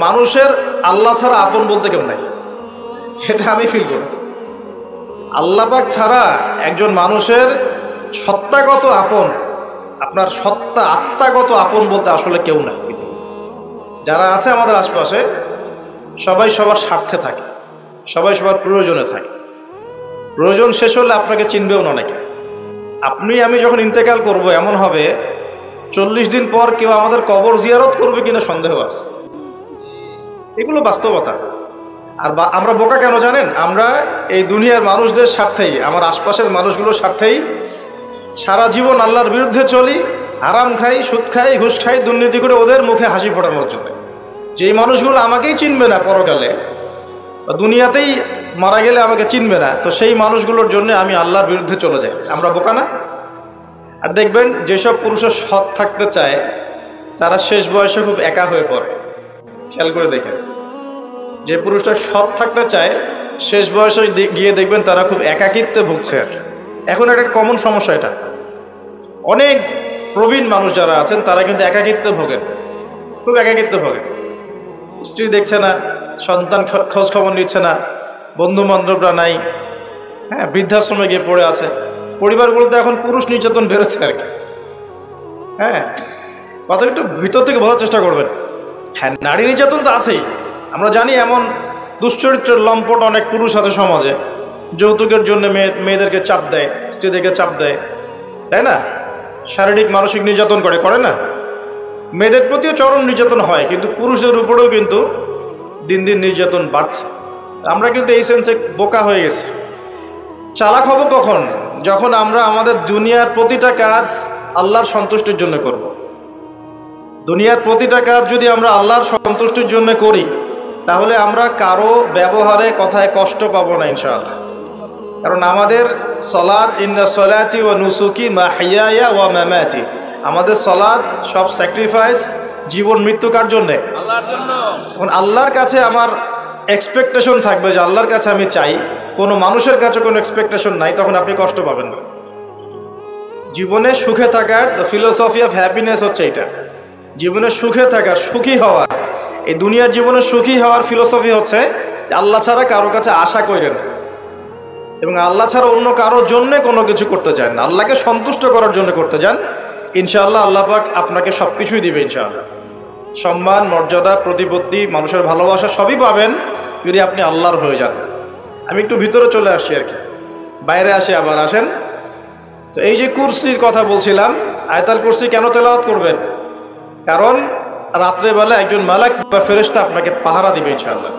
মানুষের আল্লাহ ছাড়া আপন বলতে কেউ নাই, এটা আমি ফিল করেছি। আল্লাহ পাক ছাড়া একজন মানুষের সত্তাগত আপন, আপনার সত্তা আত্মাগত আপন বলতে আসলে কেউ নাই। যারা আছে আমাদের আশপাশে সবাই সবার স্বার্থে থাকে, সবাই সবার প্রয়োজনে থাকে। প্রয়োজন শেষ হলে আপনাকে চিনবেও না অনেকে। আপনি আমি যখন ইন্তেকাল করব, এমন হবে 40 দিন পর কেউ আমাদের কবর জিয়ারত করবে কিনা সন্দেহ আছে। এগুলো বাস্তবতা। আর আমরা বোকা কেন জানেন? আমরা এই দুনিয়ার মানুষদের স্বার্থেই, আমার আশপাশের মানুষগুলোর স্বার্থেই সারা জীবন আল্লাহর বিরুদ্ধে চলি, হারাম খাই, সুদ খাই, ঘুষ খাই, দুর্নীতি করে ওদের মুখে হাসি ফোটানোর জন্য। যেই মানুষগুলো আমাকেই চিনবে না পরকালে, দুনিয়াতেই মারা গেলে আমাকে চিনবে না, তো সেই মানুষগুলোর জন্য আমি আল্লাহর বিরুদ্ধে চলে যাই। আমরা বোকা না? আর দেখবেন যেসব পুরুষের সৎ থাকতে চায় তারা শেষ বয়সে খুব একা হয়ে পড়ে। খেয়াল করে দেখেন, যে পুরুষটা সৎ থাকতে চায় শেষ বয়সে গিয়ে দেখবেন তারা খুব একাকিত্বে ভুগছে। আর এখন একটা কমন সমস্যা, এটা অনেক প্রবীণ মানুষ যারা আছেন তারা কিন্তু একাকিত্বে ভোগেন, খুব একাকিত্বে ভোগেন। স্ত্রী দেখছে না, সন্তান খোঁজ খবর নিচ্ছে না, বন্ধু বান্ধবরা নাই, হ্যাঁ, বৃদ্ধাশ্রমে গিয়ে পড়ে আছে। পরিবারগুলোতে এখন পুরুষ নির্যাতন বেড়েছে আর কি। হ্যাঁ, কথা একটু ভিতর থেকে বোঝার চেষ্টা করবেন। হ্যাঁ, নারী নির্যাতন তো আছেই, আমরা জানি। এমন দুশ্চরিত্রের লম্পট অনেক পুরুষ আছে সমাজে, যৌতুকের জন্য মেয়েদেরকে চাপ দেয়, স্ত্রীদেরকে চাপ দেয়, তাই না? শারীরিক মানসিক নির্যাতন করে না? মেয়েদের প্রতিও চরম নির্যাতন হয়, কিন্তু পুরুষদের উপরেও কিন্তু দিন দিন নির্যাতন বাড়ছে। আমরা কিন্তু এই সেন্সে বোকা হয়ে গেছি। চালাক হব কখন? যখন আমরা আমাদের দুনিয়ার প্রতিটা কাজ আল্লাহর সন্তুষ্টির জন্য করব। দুনিয়ার প্রতিটা কাজ যদি আমরা আল্লাহর সন্তুষ্টির জন্য করি, তাহলে আমরা কারো ব্যবহারে কথায় কষ্ট পাবো না ইনশাআল্লাহ। কারণ আমাদের সলাত, ইন্না সলাতি ওয়া নুসুকি মাহইয়ায়া ওয়া মামাতি, আমাদের সলাত সব স্যাক্রিফাইস, জীবন মৃত্যু কার জন্যে? আল্লাহর জন্য। এখন আল্লাহর কাছে আমার এক্সপেকটেশন থাকবে যে আল্লাহর কাছে আমি চাই, কোনো মানুষের কাছে কোনো এক্সপেকটেশন নাই, তখন আপনি কষ্ট পাবেন না। জীবনে সুখে থাকার ফিলোসফি অফ হ্যাপিনেস হচ্ছে এটা। জীবনে সুখে থাকার, সুখী হওয়ার, এই দুনিয়ার জীবনে সুখী হওয়ার ফিলোসফি হচ্ছে আল্লাহ ছাড়া কারো কাছে আশা করেন এবং আল্লাহ ছাড়া অন্য কারোর জন্য কোনো কিছু করতে চান না, আল্লাহকে সন্তুষ্ট করার জন্য করতে যান। ইনশাআল্লাহ আল্লাহ পাক আপনাকে সব কিছুই দিবে ইনশাআল্লাহ। সম্মান, মর্যাদা, প্রতিপত্তি, মানুষের ভালোবাসা সবই পাবেন যদি আপনি আল্লাহর হয়ে যান। আমি একটু ভিতরে চলে আসছি আর কি, বাইরে আসে আবার আসেন। তো এই যে কুরসির কথা বলছিলাম, আয়াতুল কুরসি কেন তেলাওয়াত করবেন? কারণ রাত্রেবেলা একজন মালাক বা ফেরেশতা আপনাকে পাহারা দিবে ইনশাআল্লাহ।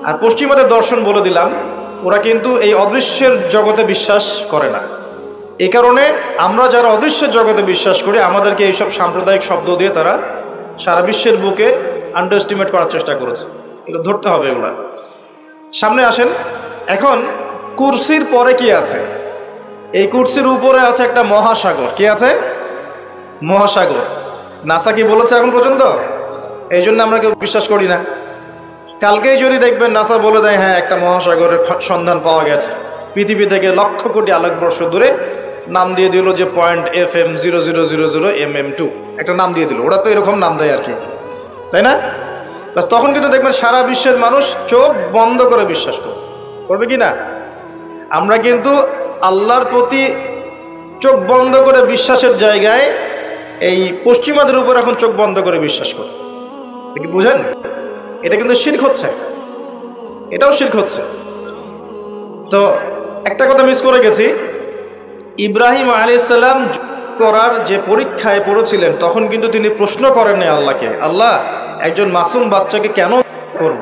আর পশ্চিমাদের দর্শন বলে দিলাম, ওরা কিন্তু এই অদৃশ্যের জগতে বিশ্বাস করে না। এই কারণে আমরা যারা অদৃশ্যের জগতে বিশ্বাস করি, আমাদেরকে এইসব সাম্প্রদায়িক শব্দ দিয়ে তারা সারা বিশ্বের বুকে আন্ডারএস্টিমেট করার চেষ্টা করেছে। এগুলো ধরতে হবে এগুলা। সামনে আসেন। এখন কুরসির পরে কি আছে? এই কুরসির উপরে আছে একটা মহাসাগর। কি আছে? মহাসাগর। নাসা কি বলেছে এখন পর্যন্ত? এই জন্য আমরা কেউ বিশ্বাস করি না। কালকেই যদি দেখবেন নাসা বলে দেয় হ্যাঁ একটা মহাসাগরের সন্ধান পাওয়া গেছে, পৃথিবী থেকে লক্ষ কোটি আলোকবর্ষ দূরে, নাম দিয়ে দিল যে FM 0000mm2, একটা নাম দিয়ে দিল। ওরা তো এরকম নাম দেয় আর কি, তাই না? বাস তখন কিন্তু দেখবেন সারা বিশ্বের মানুষ চোখ বন্ধ করে বিশ্বাস করবে কি না? আমরা কিন্তু আল্লাহর প্রতি চোখ বন্ধ করে বিশ্বাসের জায়গায় এই পশ্চিমাদের উপর এখন চোখ বন্ধ করে বিশ্বাস করি। কি বুঝেন? এটা কিন্তু শিরক হচ্ছে, এটাও শিরক হচ্ছে। তো একটা কথা মিস করে গেছি, ইব্রাহিম আলাইহিস সালাম করার যে পরীক্ষায় পড়েছিলেন, তখন কিন্তু তিনি প্রশ্ন করেননি আল্লাহকে, আল্লাহ একজন মাসুম বাচ্চাকে কেন করব,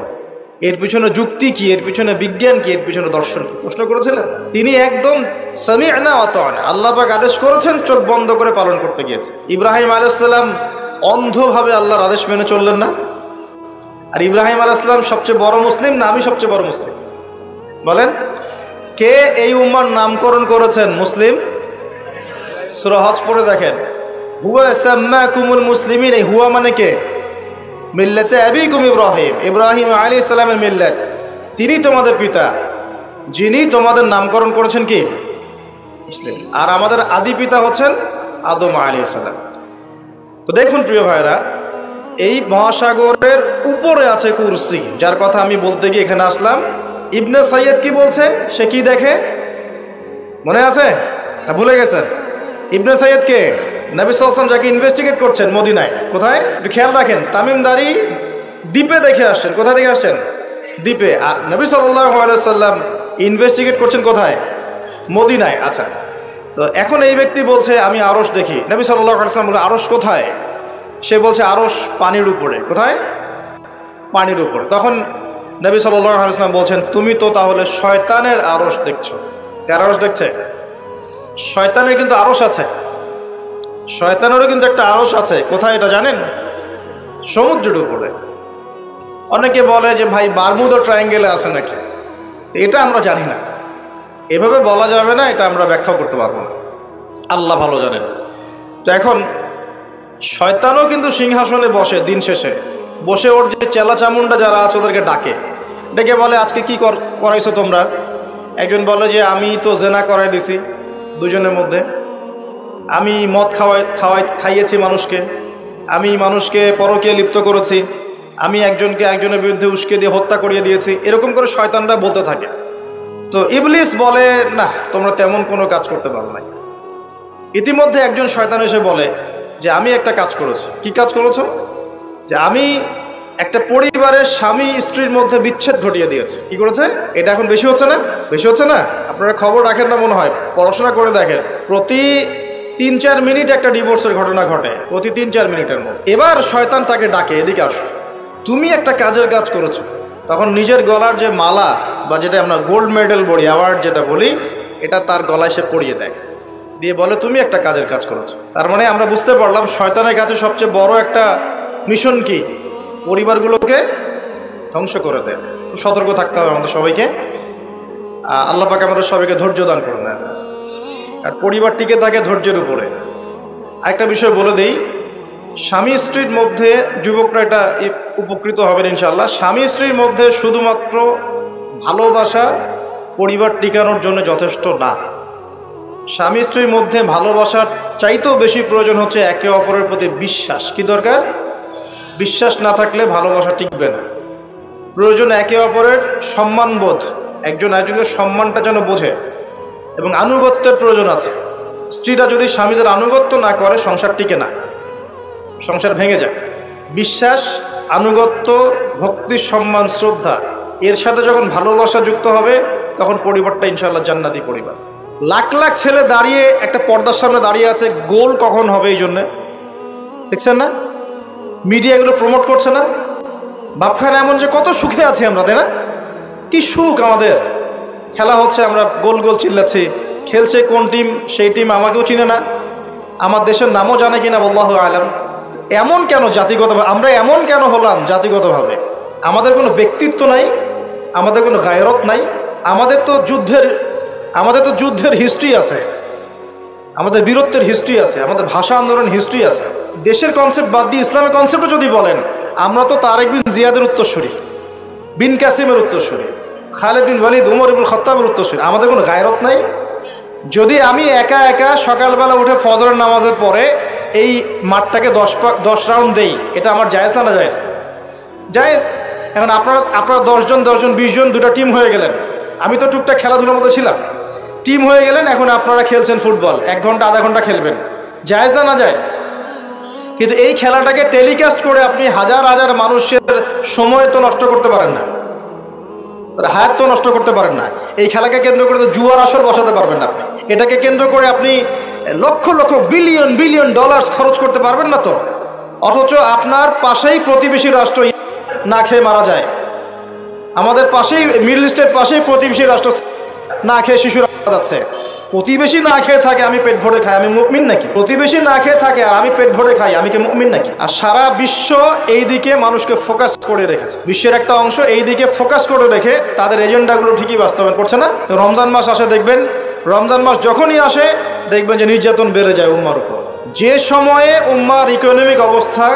এর পিছনে যুক্তি কি, এর পিছনে বিজ্ঞান কি, এর পিছনে দর্শন কি, প্রশ্ন করেছিলেন? তিনি একদম সামি'না ওয়া আতা'না, আল্লাহ পাক আদেশ করেছেন, চোখ বন্ধ করে পালন করতে গিয়েছে। ইব্রাহিম আলাইহিস সালাম অন্ধভাবে আল্লাহর আদেশ মেনে চললেন না? আর ইব্রাহিম আলাইহিস সালাম সবচেয়ে বড় মুসলিম না আমি সবচেয়ে বড় মুসলিম? বলেন, কে এই উম্মার নামকরণ করেছেন মুসলিম? সূরা হজ পড়ে দেখেন, হুয়া সাম্মাকুমুল মুসলিমিন। এই হুয়া মানে কে? মিল্লাতে আবিকুম ইব্রাহিম, ইব্রাহিম আলাইহিস সালামের মিল্লাত, তিনি তোমাদের পিতা, যিনি তোমাদের নামকরণ করেছেন কি? মুসলিম। আর আমাদের আদি পিতা হচ্ছেন আদম আলাইহিস সালাম। তো দেখুন প্রিয় ভাইরা, এই মহাসাগরের উপরে আছে কুরসি, যার কথা আমি বলতে গিয়ে এখানে আসলাম। ইবনে সাইয়্যিদ কি বলছে, সে কি দেখে মনে আছে না ভুলে গেছেন? ইবনে সাইয়্যিদ কে? নবী সাল্লাল্লাহু আলাইহি ওয়াসাল্লাম যাকে ইনভেস্টিগেট করছেন মদিনায়, কোথায় একটু খেয়াল রাখেন, তামিমদারি দ্বীপে দেখে আসছেন। কোথায় দেখে আসছেন? দ্বীপে। আর নবী সাল্লাল্লাহু আলাইহি ওয়াসাল্লাম ইনভেস্টিগেট করছেন কোথায়? মদিনায়। আচ্ছা, তো এখন এই ব্যক্তি বলছে আমি আরশ দেখি। নবী সাল্লাল্লাহু আলাইহি ওয়াসাল্লাম বলে আরশ কোথায়? সে বলছে আরশ পানির উপরে। কোথায়? পানির উপরে। তখন নবী সাল্লাল্লাহু আলাইহি ওয়াসাল্লাম বলছেন তুমি তো তাহলে শয়তানের আরশ দেখছো। কার আরশ দেখছে? শয়তানের কিন্তু আরশ আছে, শয়তানেরও কিন্তু একটা আরশ আছে। কোথায় এটা জানেন? সমুদ্রের উপরে। অনেকে বলে যে ভাই বারমুদা ট্রায়াঙ্গেলে আছে নাকি, এটা আমরা জানি না, এভাবে বলা যাবে না, এটা আমরা ব্যাখ্যা করতে পারবো না, আল্লাহ ভালো জানেন। তো এখন শয়তানও কিন্তু সিংহাসনে বসে, দিন শেষে বসে ওর যে চেলা চামুন্ডা যারা আছে ওদেরকে ডাকে, ডেকে বলে আজকে কি করাইছো তোমরা? একজন বলে যে আমি তো জেনা করাই দিছি দুজনের মধ্যে, আমি মদ খাইয়েছি মানুষকে, আমি মানুষকে পরকীয়া লিপ্ত করেছি, আমি একজনকে একজনের বিরুদ্ধে উস্কে দিয়ে হত্যা করিয়ে দিয়েছি। এরকম করে শয়তানরা বলতে থাকে। তো ইবলিস বলে না, তোমরা তেমন কোনো কাজ করতে পারো নাই। ইতিমধ্যে একজন শয়তান এসে বলে যে আমি একটা কাজ করেছি। কি কাজ করেছো? যে আমি একটা পরিবারের স্বামী স্ত্রীর মধ্যে বিচ্ছেদ ঘটিয়ে দিয়েছে। কি করেছে? এটা এখন বেশি হচ্ছে না? বেশি হচ্ছে না? আপনারা খবর রাখেন না মনে হয়, পড়াশোনা করে দেখেন, প্রতি 3-4 মিনিট একটা ডিভোর্সের ঘটনা ঘটে, প্রতি 3-4 মিনিটের মধ্যে। এবার শয়তান তাকে ডাকে, এদিকে আসো, তুমি একটা কাজের কাজ করেছো। তখন নিজের গলার যে মালা বা যেটা আমরা গোল্ড মেডেল বলি, অ্যাওয়ার্ড যেটা বলি, এটা তার গলায় সে পরিয়ে দেয়, দিয়ে বলে তুমি একটা কাজের কাজ করেছো। তার মানে আমরা বুঝতে পারলাম শয়তানের কাছে সবচেয়ে বড় একটা মিশন কি? পরিবারগুলোকে ধ্বংস করে দেয়। খুব সতর্ক থাকতে হবে আমাদের সবাইকে। আল্লাহ পাক আমাদের সবাইকে ধৈর্য দান করুন। আর পরিবার টিকে থাকে ধৈর্যের উপরে। আরেকটা বিষয় বলে দেই, স্বামী স্ত্রীর মধ্যে, যুবকরা এটা উপকৃত হবেন ইনশাআল্লাহ, স্বামী স্ত্রীর মধ্যে শুধুমাত্র ভালোবাসা পরিবার টিকানোর জন্য যথেষ্ট না। স্বামী স্ত্রীর মধ্যে ভালোবাসার চাইতেও বেশি প্রয়োজন হচ্ছে একে অপরের প্রতি বিশ্বাস। কি দরকার? বিশ্বাস না থাকলে ভালোবাসা টিকবে না। প্রয়োজন একে অপরের সম্মানবোধ, একজন একজনের সম্মানটা যেন বোঝে, এবং আনুগত্যের প্রয়োজন আছে। স্ত্রীরা যদি স্বামীদের আনুগত্য না করে সংসার টিকে না, সংসার ভেঙে যায়। বিশ্বাস, আনুগত্য, ভক্তি, সম্মান, শ্রদ্ধা, এর সাথে যখন ভালোবাসা যুক্ত হবে তখন পরিবারটা ইনশাআল্লাহ জান্নাতি পরিবার। লাখ লাখ ছেলে দাঁড়িয়ে একটা পর্দার সামনে দাঁড়িয়ে আছে, গোল কখন হবে এই জন্যে, দেখছেন না? মিডিয়া এগুলো প্রমোট করছে না? বাপখানা এমন যে কত সুখে আছি আমরা, তাই না? কি সুখ আমাদের, খেলা হচ্ছে, আমরা গোল গোল চিল্লাচ্ছি, খেলছে কোন টিম, সেই টিম আমাকেও চিনে না, আমার দেশের নামও জানে কিনা আল্লাহু আলাম। এমন কেন জাতিগতভাবে আমরা এমন কেন হলাম? জাতিগতভাবে আমাদের কোনো ব্যক্তিত্ব নাই, আমাদের কোনো গায়রত নাই। আমাদের তো যুদ্ধের হিস্ট্রি আছে, আমাদের বীরত্বের হিস্ট্রি আছে, আমাদের ভাষা আন্দোলন হিস্ট্রি আছে। দেশের কনসেপ্ট বাদ দিয়ে ইসলামের কনসেপ্টও যদি বলেন, আমরা তো তারেক বিন জিয়াদের উত্তরসূরি, বিন কাসিমের উত্তরসূরি, খালেদ বিন ওয়ালিদ, উমর ইবনুল খাত্তাবের উত্তরসূরি। আমাদের কোনো গায়রত নাই? যদি আমি একা একা সকালবেলা উঠে ফজরের নামাজের পরে এই মাঠটাকে 10 রাউন্ড দেই, এটা আমার জায়েজ না? না জায়েজ? জায়েজ। এখন আপনারা 10 জন 20 জন দুটা টিম হয়ে গেলেন, আমি তো টুকটাক খেলাধুলার মধ্যে ছিলাম, টিম হয়ে গেলেন, এখন আপনারা খেলছেন ফুটবল, 1 ঘন্টা আধা ঘন্টা খেলবেন, জায়েজ না? না জায়েজ? কিন্তু এই খেলাটাকে টেলিকাস্ট করে আপনি হাজার হাজার মানুষের সময় তো নষ্ট করতে পারেন না, হায়াত তো নষ্ট করতে পারেন না। এই খেলাকে কেন্দ্র করে তো জুয়ার আসর বসাতে পারবেন না, এটাকে কেন্দ্র করে আপনি lakh lakh billion billion dollars খরচ করতে পারবেন না তো। অথচ আপনার পাশেই প্রতিবেশী রাষ্ট্র না খেয়ে মারা যায়, আমাদের পাশেই মিডল ইস্টের পাশেই প্রতিবেশী রাষ্ট্র না খেয়ে শিশুরা মারা যাচ্ছে। প্রতিবেশী না খেয়ে থাকে, আমি পেট ভরে খাই, আমি মুমিন নাকি? প্রতিবেশী না খেয়ে থাকে আর আমি পেট ভরে খাই, আমি কি মুমিন নাকি? আর সারা বিশ্ব এই দিকে মানুষকে ফোকাস করে রেখেছে, বিশ্বের একটা অংশ এই দিকে ফোকাস করে রেখে তাদের এজেন্ডাগুলো ঠিকই বাস্তবায়ন করছে না। রমজান মাস আসে, দেখবেন রমজান মাস যখনই আসে দেখবেন যে নির্যাতন বেড়ে যায় উম্মার উপর। যে সময়ে উম্মার ইকোনমিক অবস্থা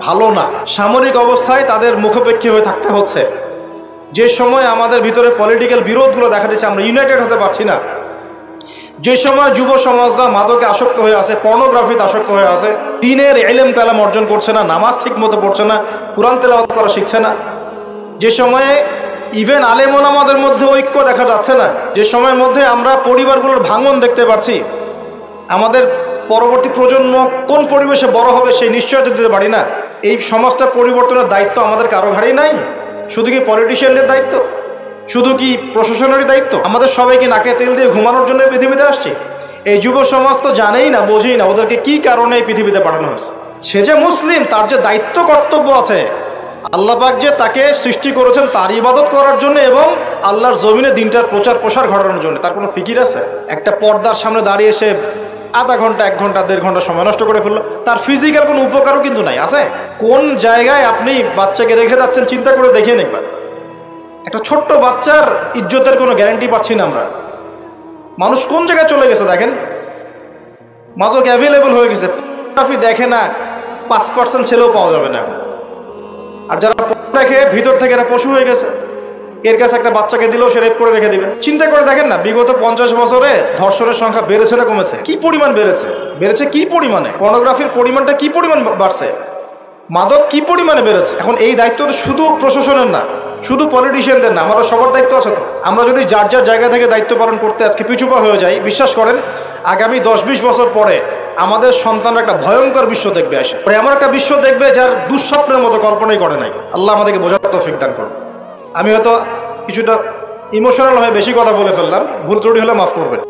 ভালো না, সামরিক অবস্থায় তাদের মুখাপেক্ষী হয়ে থাকতে হচ্ছে, যে সময় আমাদের ভিতরে পলিটিক্যাল বিরোধগুলো দেখা দিচ্ছে, আমরা ইউনাইটেড হতে পারছি না, যে সময় যুব সমাজরা মাদকে আসক্ত হয়ে আছে, পর্নোগ্রাফিতে আসক্ত হয়ে আছে, দ্বীনের ইলম কালাম অর্জন করছে না, নামাজ ঠিক মতো পড়ছে না, কুরআন তেলাওয়াত করা শিখছে না, যে সময়ে ইভেন আলেম ওলামাদের মধ্যে ঐক্য দেখা যাচ্ছে না, যে সময়ের মধ্যে আমরা পরিবারগুলোর ভাঙন দেখতে পাচ্ছি, আমাদের পরবর্তী প্রজন্ম কোন পরিবেশে বড় হবে সেই নিশ্চয়তা দিতে পারি না, এই সমাজটা পরিবর্তনের দায়িত্ব আমাদের কারো ঘাড়েই নাই। শুধু কি পলিটিশিয়ানদের দায়িত্ব? শুধু কি প্রশাসনেরই দায়িত্ব? আমাদের সবাইকে নাকে তেল দিয়ে ঘুমানোর জন্য পৃথিবীতে আসছে? এই যুব সমাজ তো জানেই না, বোঝেই না ওদেরকে কি কারণে এই পৃথিবীতে পাঠানো হয়েছে। সে যে মুসলিম, তার যে দায়িত্ব কর্তব্য আছে, আল্লাহ পাক যে তাকে সৃষ্টি করেছেন তার ইবাদত করার জন্য এবং আল্লাহর জমিনে দিনটার প্রচার প্রসার ঘটানোর জন্য, তার কোনো ফিকির আছে? একটা পর্দার সামনে দাঁড়িয়ে সে আধা ঘন্টা, 1 ঘন্টা, 1.5 ঘন্টা সময় নষ্ট করে ফেললো, তার ফিজিক্যাল কোনো উপকারও কিন্তু নাই। আছে? কোন জায়গায় আপনি বাচ্চাকে রেখে যাচ্ছেন চিন্তা করে দেখিয়ে একবার। একটা ছোট্ট বাচ্চার ইজ্জতের কোনো গ্যারান্টি পাচ্ছি না আমরা। মানুষ কোন জায়গায় চলে গেছে দেখেন। মাদক অ্যাভেলেবল হয়ে গেছে, ফটোগ্রাফি দেখে না 5% ছেলেও পাওয়া যাবে না। আর যারা দেখে ভিতর থেকে এরা পশু হয়ে গেছে। এর কাছে একটা বাচ্চাকে দিলেও সে রেপ করে রেখে দিবে। চিন্তা করে দেখেন না, বিগত 50 বছরে ধর্ষণের সংখ্যা বেড়েছে না কমেছে? কি পরিমাণ বেড়েছে? বেড়েছে কি পরিমাণে? পর্নোগ্রাফির পরিমাণটা কি পরিমাণ বাড়ছে? মাদক কি পরিমাণে বেড়েছে? এখন এই দায়িত্ব শুধু প্রশাসনের না, শুধু পলিটিশিয়ানদের না, আমাদের সবার দায়িত্ব আছে তো। আমরা যদি যার যার জায়গা থেকে দায়িত্ব পালন করতে আজকে পিছুপা হয়ে যাই, বিশ্বাস করেন আগামী 10-20 বছর পরে আমাদের সন্তানরা একটা ভয়ঙ্কর বিশ্ব দেখবে আসে। এমন একটা বিশ্ব দেখবে যার দুঃস্বপ্নের মতো কল্পনাই করে নাই। আল্লাহ আমাদেরকে বোঝার তৌফিক দান করুন। আমি হয়তো কিছুটা ইমোশনাল হয়ে বেশি কথা বলে ফেললাম, ভুল ত্রুটি হলে মাফ করবেন।